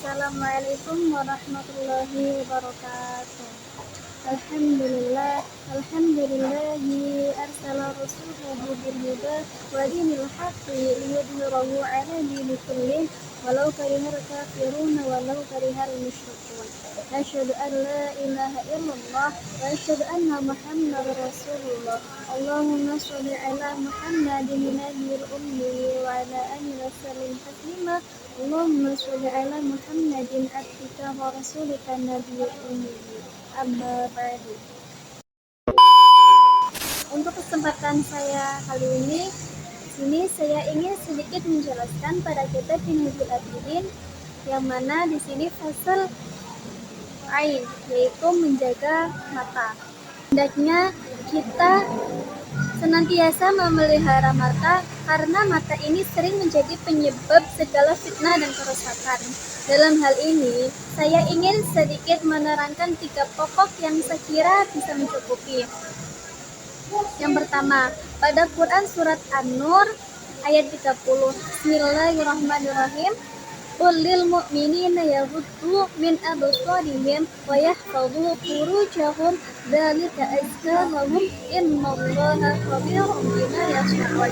Assalamualaikum warahmatullahi wabarakatuh. Alhamdulillah, alhamdulillahi arsala rasulahu bil huda wa dinil haqqi liyudhhirahu 'ala dini kullih walau karihal kafirun walau karihal musyrikun. Asyhadu an la ilaha illallah wa asyhadu anna Muhammadar Rasulullah. Allahumma shalli 'ala Muhammadin nabiyil ummi wa 'ala alihi wa sallim taslima. Allahumma sholli ala Muhammadin abdika wa rasulika nabiyil ummi. Amma ba'du. Untuk kesempatan saya kali ini, saya ingin sedikit menjelaskan pada kita Tinidul Abidin, yang mana di sini fasal ain, yaitu menjaga mata. Hendaknya kita senantiasa memelihara mata karena mata ini sering menjadi penyebab segala fitnah dan kerusakan. Dalam hal ini, saya ingin sedikit menerangkan 3 pokok yang sekira bisa mencukupi. Yang pertama, pada Quran surat An-Nur ayat 30. Bismillahirrahmanirrahim. Qul lil mu'minina yaghuddu min absarihim wa yahfazu furujahum dzalika azka lahum innallaha khabirun bima yasnaun.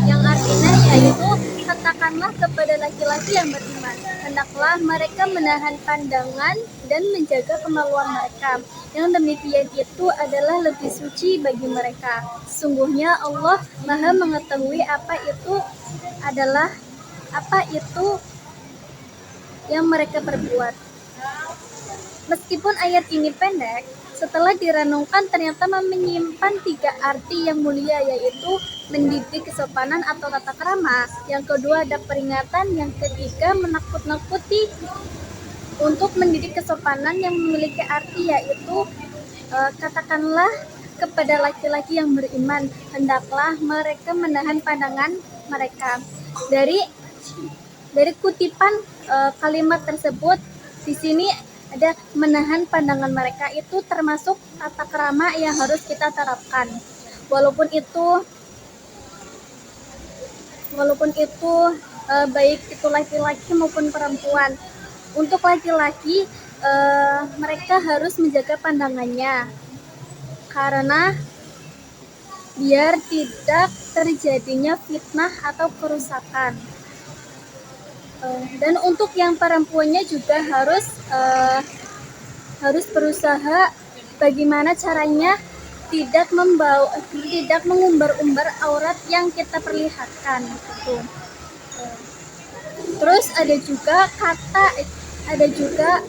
Yang artinya yaitu, katakanlah kepada laki-laki yang beriman, hendaklah mereka menahan pandangan dan menjaga kemaluan mereka. Yang demikian itu adalah lebih suci bagi mereka. Sesungguhnya Allah Maha mengetahui apa itu yang mereka perbuat. Meskipun ayat ini pendek, setelah direnungkan ternyata menyimpan 3 arti yang mulia, yaitu mendidik kesopanan atau tata krama. Yang kedua ada peringatan, yang ketiga menakut-nakuti. Untuk mendidik kesopanan yang memiliki arti yaitu katakanlah kepada laki-laki yang beriman, hendaklah mereka menahan pandangan mereka. Dari kutipan kalimat tersebut, di sini ada menahan pandangan mereka, itu termasuk tata krama yang harus kita terapkan. Walaupun itu baik itu laki-laki maupun perempuan. Untuk laki-laki mereka harus menjaga pandangannya karena biar tidak terjadinya fitnah atau kerusakan. Dan untuk yang perempuannya juga harus berusaha bagaimana caranya tidak mengumbar-umbar aurat yang kita perlihatkan gitu. Terus ada juga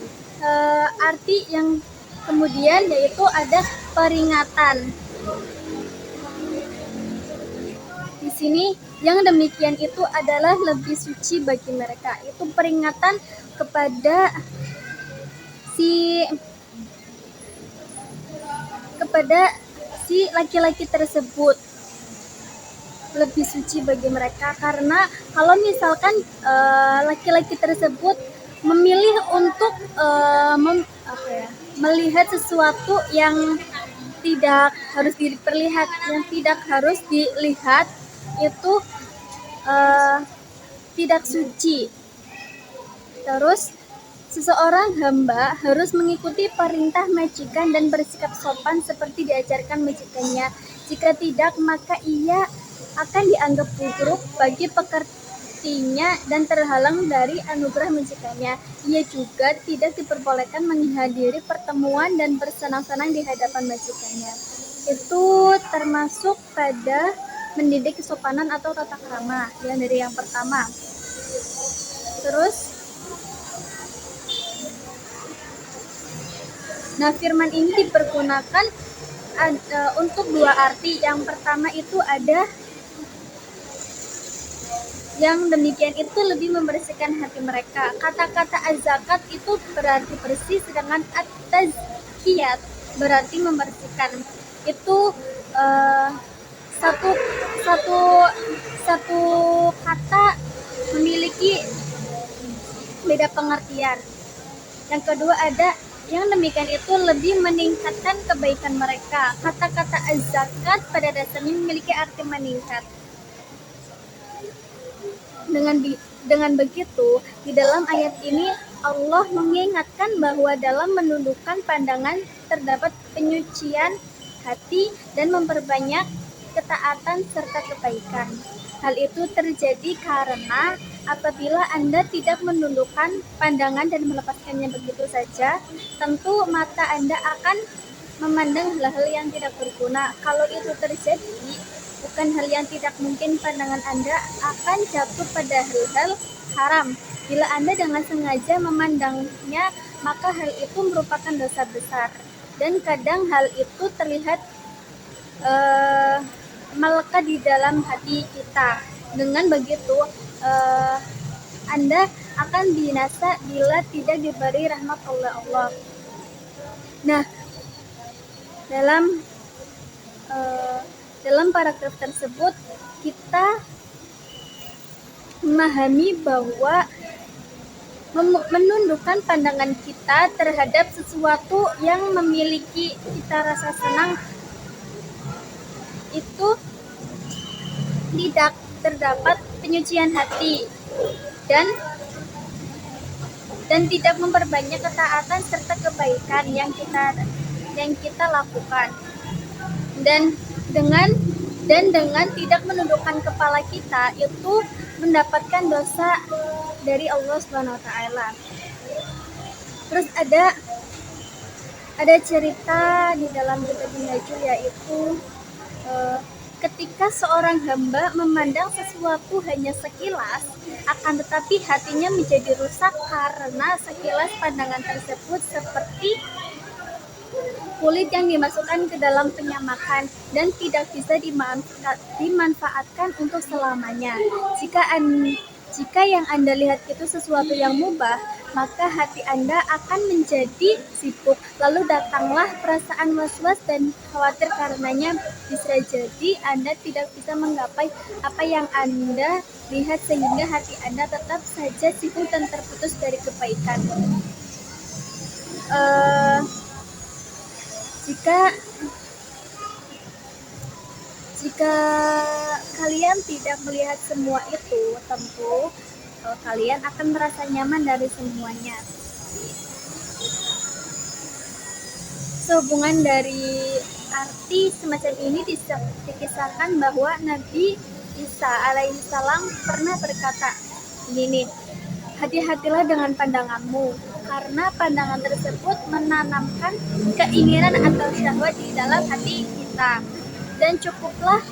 arti yang kemudian, yaitu ada peringatan. Di sini yang demikian itu adalah lebih suci bagi mereka. Itu peringatan kepada si laki-laki tersebut, lebih suci bagi mereka. Karena kalau misalkan laki-laki tersebut memilih untuk melihat sesuatu yang tidak harus dilihat, itu tidak suci. Terus seseorang hamba harus mengikuti perintah majikan dan bersikap sopan seperti diajarkan majikannya. Jika tidak, maka ia akan dianggap buruk bagi pekertinya dan terhalang dari anugerah majikannya. Ia juga tidak diperbolehkan menghadiri pertemuan dan bersenang-senang di hadapan majikannya. Itu termasuk pada mendidik kesopanan atau tata krama yang dari yang pertama. Terus firman ini dipergunakan untuk 2 arti. Yang pertama itu ada yang demikian itu lebih membersihkan hati mereka. Kata-kata az-zakat itu berarti bersih, sedangkan at-tazkiyat berarti membersihkan. Itu satu kata memiliki beda pengertian. Yang kedua ada yang demikian itu lebih meningkatkan kebaikan mereka. Kata-kata az-zakat pada dasarnya memiliki arti meningkat. Dengan begitu, di dalam ayat ini Allah mengingatkan bahwa dalam menundukkan pandangan terdapat penyucian hati dan memperbanyak ketaatan serta kebaikan. Hal itu terjadi karena apabila Anda tidak menundukkan pandangan dan melepaskannya begitu saja, tentu mata Anda akan memandang hal-hal yang tidak berguna. Kalau itu terjadi, bukan hal yang tidak mungkin pandangan Anda akan jatuh pada hal-hal haram. Bila Anda dengan sengaja memandangnya, maka hal itu merupakan dosa besar. Dan kadang hal itu terlihat melekat di dalam hati kita. Dengan begitu, Anda akan binasa bila tidak diberi rahmat oleh Allah. Nah, dalam paragraf tersebut kita memahami bahwa menundukkan pandangan kita terhadap sesuatu yang memiliki kita rasa senang itu tidak terdapat penyucian hati dan tidak memperbanyak ketaatan serta kebaikan yang kita lakukan. Dan dengan tidak menundukkan kepala kita itu mendapatkan dosa dari Allah Subhanahu wa taala. Terus ada cerita di dalam kitab Minhajul, yaitu ketika seorang hamba memandang sesuatu hanya sekilas, akan tetapi hatinya menjadi rusak karena sekilas pandangan tersebut seperti kulit yang dimasukkan ke dalam penyamakan dan tidak bisa dimanfaatkan untuk selamanya. Jika yang Anda lihat itu sesuatu yang mubah, maka hati Anda akan menjadi sibuk. Lalu datanglah perasaan was-was dan khawatir karenanya. Bisa jadi Anda tidak bisa menggapai apa yang Anda lihat sehingga hati Anda tetap saja sibuk dan terputus dari kebaikan. Jika kalian tidak melihat semua itu, tentu kalian akan merasa nyaman dari semuanya. Sehubungan dari arti semacam ini dikisahkan bahwa Nabi Isa alaihissalam pernah berkata, "Ini, hati-hatilah dengan pandanganmu, karena pandangan tersebut menanamkan keinginan atau syahwat di dalam hati kita, dan cukuplah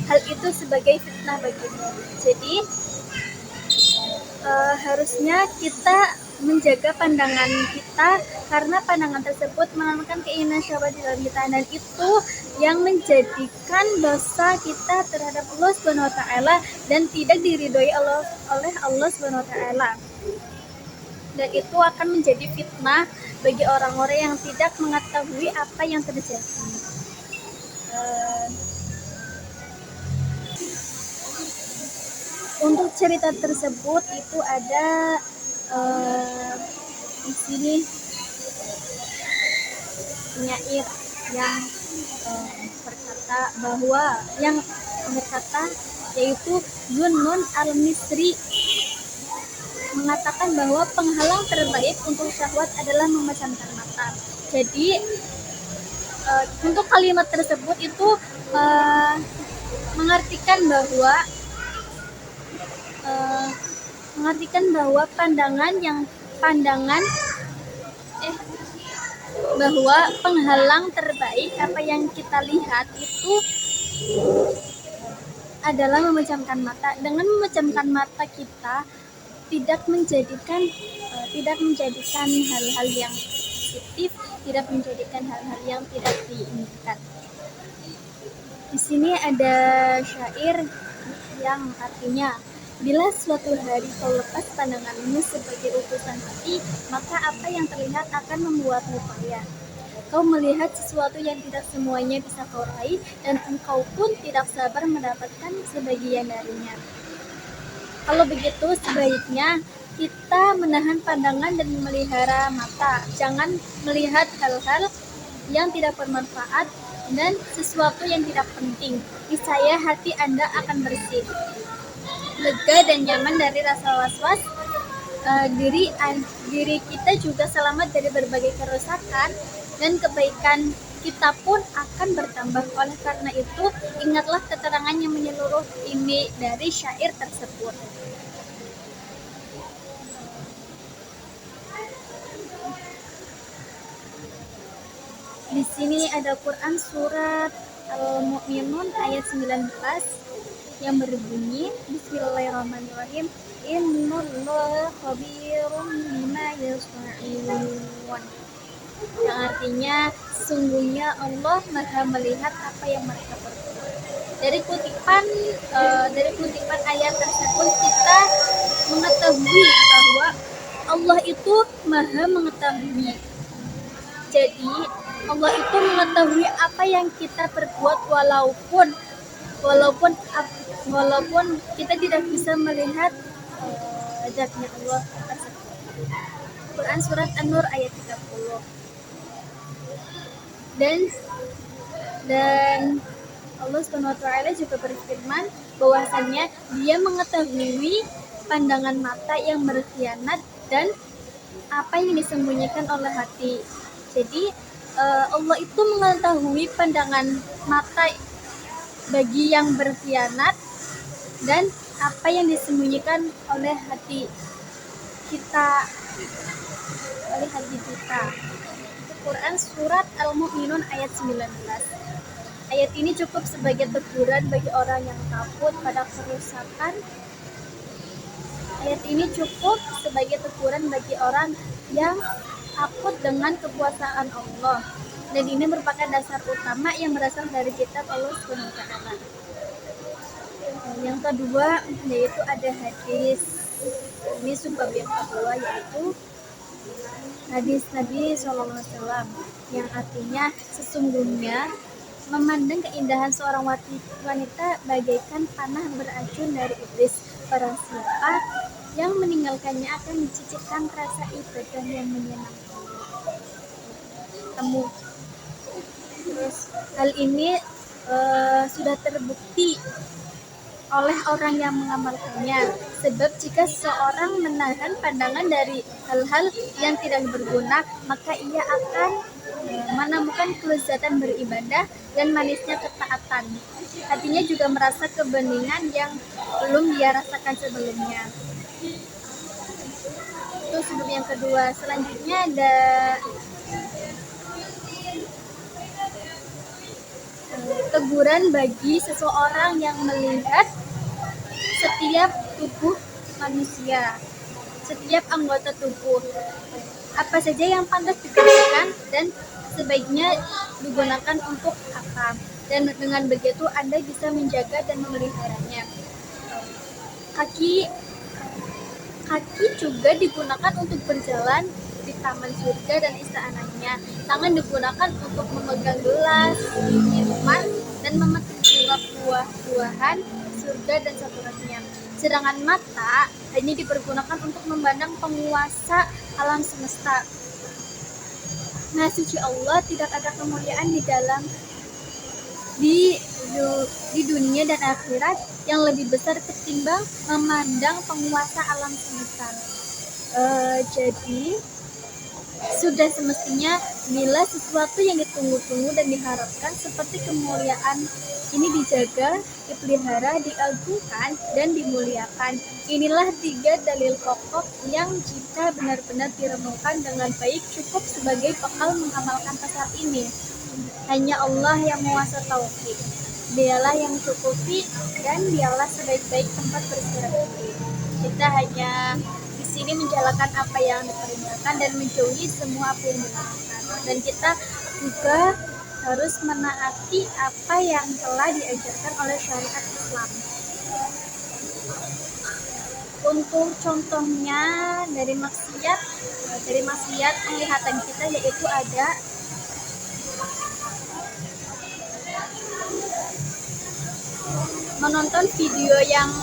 hal itu sebagai fitnah bagimu." Jadi harusnya kita menjaga pandangan kita, karena pandangan tersebut menanamkan keinginan syahwat di dalam kita, dan itu yang menjadikan dosa kita terhadap Allah Subhanahu wa taala dan tidak diridhoi oleh Allah Subhanahu wa taala. Dan itu akan menjadi fitnah bagi orang-orang yang tidak mengetahui apa yang terjadi. Untuk cerita tersebut itu ada di sini penyair yang berkata yaitu Zunnun al-Misri mengatakan bahwa penghalang terbaik untuk syahwat adalah memejamkan mata. Jadi untuk kalimat tersebut itu mengartikan bahwa bahwa penghalang terbaik apa yang kita lihat itu adalah memejamkan mata. Dengan memejamkan mata kita tidak menjadikan hal-hal yang positif, tidak menjadikan hal-hal yang tidak diinginkan. Di sini ada syair yang artinya, bila suatu hari kau lepas pandanganmu sebagai utusan hati, maka apa yang terlihat akan membuatmu payah. Kau melihat sesuatu yang tidak semuanya bisa kau raih, dan engkau pun tidak sabar mendapatkan sebagian darinya. Kalau begitu, sebaiknya kita menahan pandangan dan memelihara mata. Jangan melihat hal-hal yang tidak bermanfaat dan sesuatu yang tidak penting. Niscaya hati Anda akan bersih, lega dan nyaman dari rasa was-was diri kita juga selamat dari berbagai kerusakan, dan kebaikan kita pun akan bertambah. Oleh karena itu, ingatlah keterangan yang menyeluruh ini dari syair tersebut. Di sini ada Quran surat Al-Mu'minun ayat 19 yang berbunyi Bismillahirrahmanirrahim, Innallaha khabirum bima yasna'un, yang artinya sesungguhnya Allah Maha melihat apa yang mereka perbuat. Dari kutipan ayat tersebut kita mengetahui bahwa Allah itu Maha mengetahui. Jadi Allah itu mengetahui apa yang kita perbuat, walaupun kita tidak bisa melihat zatnya Allah tersebut. Quran surat An-Nur ayat 30. Dan Allah SWT juga berfirman bahwasannya Dia mengetahui pandangan mata yang berkhianat dan apa yang disembunyikan oleh hati. Jadi Allah itu mengetahui pandangan mata bagi yang berkhianat dan apa yang disembunyikan oleh hati kita. Quran surat Al-Mu'minun ayat 19. Ayat ini cukup sebagai teguran bagi orang yang takut pada kerusakan. Ayat ini cukup sebagai teguran bagi orang yang takut dengan kekuasaan Allah. Dan ini merupakan dasar utama yang berasal dari kitab Allah SWT. Yang kedua yaitu ada hadis. Ini subbab yang kedua yaitu hadis Nabi SAW yang artinya sesungguhnya memandang keindahan seorang wanita bagaikan panah beracun dari iblis. Barang siapa yang meninggalkannya akan dicicipkan rasa ibadah yang menyenangkan. Terus hal ini sudah terbukti oleh orang yang mengamalkannya. Sebab jika seseorang menahan pandangan dari hal-hal yang tidak berguna, maka ia akan menemukan kelezatan beribadah dan manisnya ketaatan. Hatinya juga merasa kebeningan yang belum dia rasakan sebelumnya. Itu sebab yang kedua. Selanjutnya ada teguran bagi seseorang yang melihat setiap tubuh manusia, setiap anggota tubuh, apa saja yang pantas digunakan dan sebaiknya digunakan untuk apa, dan dengan begitu Anda bisa menjaga dan memeliharanya. Kaki juga digunakan untuk berjalan di taman surga dan istananya. Tangan digunakan untuk memegang gelas minuman dan memetik buah-buahan surga dan seterusnya. Sedangkan mata hanya dipergunakan untuk memandang penguasa alam semesta. Nah, suci Allah, tidak ada kemuliaan di dunia dan akhirat yang lebih besar ketimbang memandang penguasa alam semesta. Jadi sudah semestinya bila sesuatu yang ditunggu-tunggu dan diharapkan seperti kemuliaan ini dijaga, dipelihara, diagungkan, dan dimuliakan. Inilah 3 dalil pokok yang jika benar-benar direnungkan dengan baik cukup sebagai bekal mengamalkan pasal ini. Hanya Allah yang menguasai tauhid. Dialah yang cukupi dan dialah sebaik-baik tempat beristirahat. Kita hanya di sini menjalankan apa yang diperintahkan dan menjauhi semua apa yang dilarangkan. Dan kita juga harus menaati apa yang telah diajarkan oleh syariat Islam. Untuk contohnya dari maksiat penglihatan kita yaitu ada menonton video yang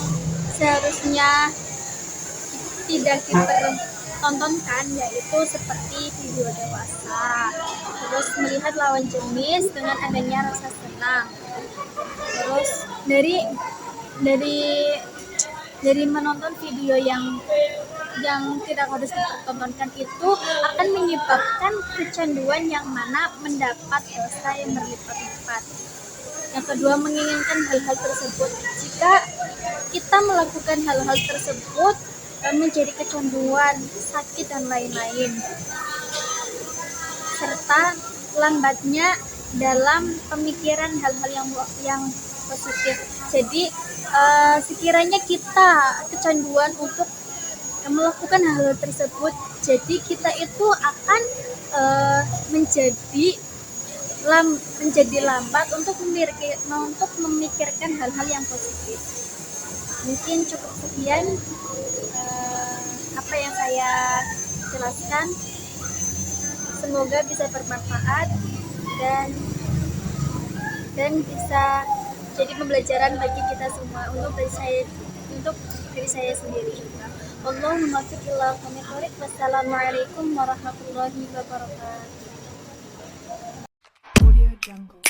seharusnya tidak dipertontonkan, yaitu seperti video dewasa, terus melihat lawan jenis dengan adanya rasa senang, terus dari menonton video yang yang tidak harus dipertontonkan itu akan menyebabkan kecanduan yang mana mendapat dosa yang berlipat-lipat. Yang kedua, menginginkan hal-hal tersebut. Jika kita melakukan hal-hal tersebut menjadi kecanduan, sakit dan lain-lain, serta lambatnya dalam pemikiran hal-hal yang positif. Jadi sekiranya kita kecanduan untuk melakukan hal tersebut, jadi kita itu akan menjadi lambat untuk memikirkan hal-hal yang positif. Mungkin cukup sekian apa yang saya jelaskan. Semoga bisa bermanfaat dan bisa jadi pembelajaran bagi kita semua, untuk diri saya sendiri juga. Allahumma fiq ila qawmi thoriq. Wassalamualaikum warahmatullahi wabarakatuh. Audio Jungle.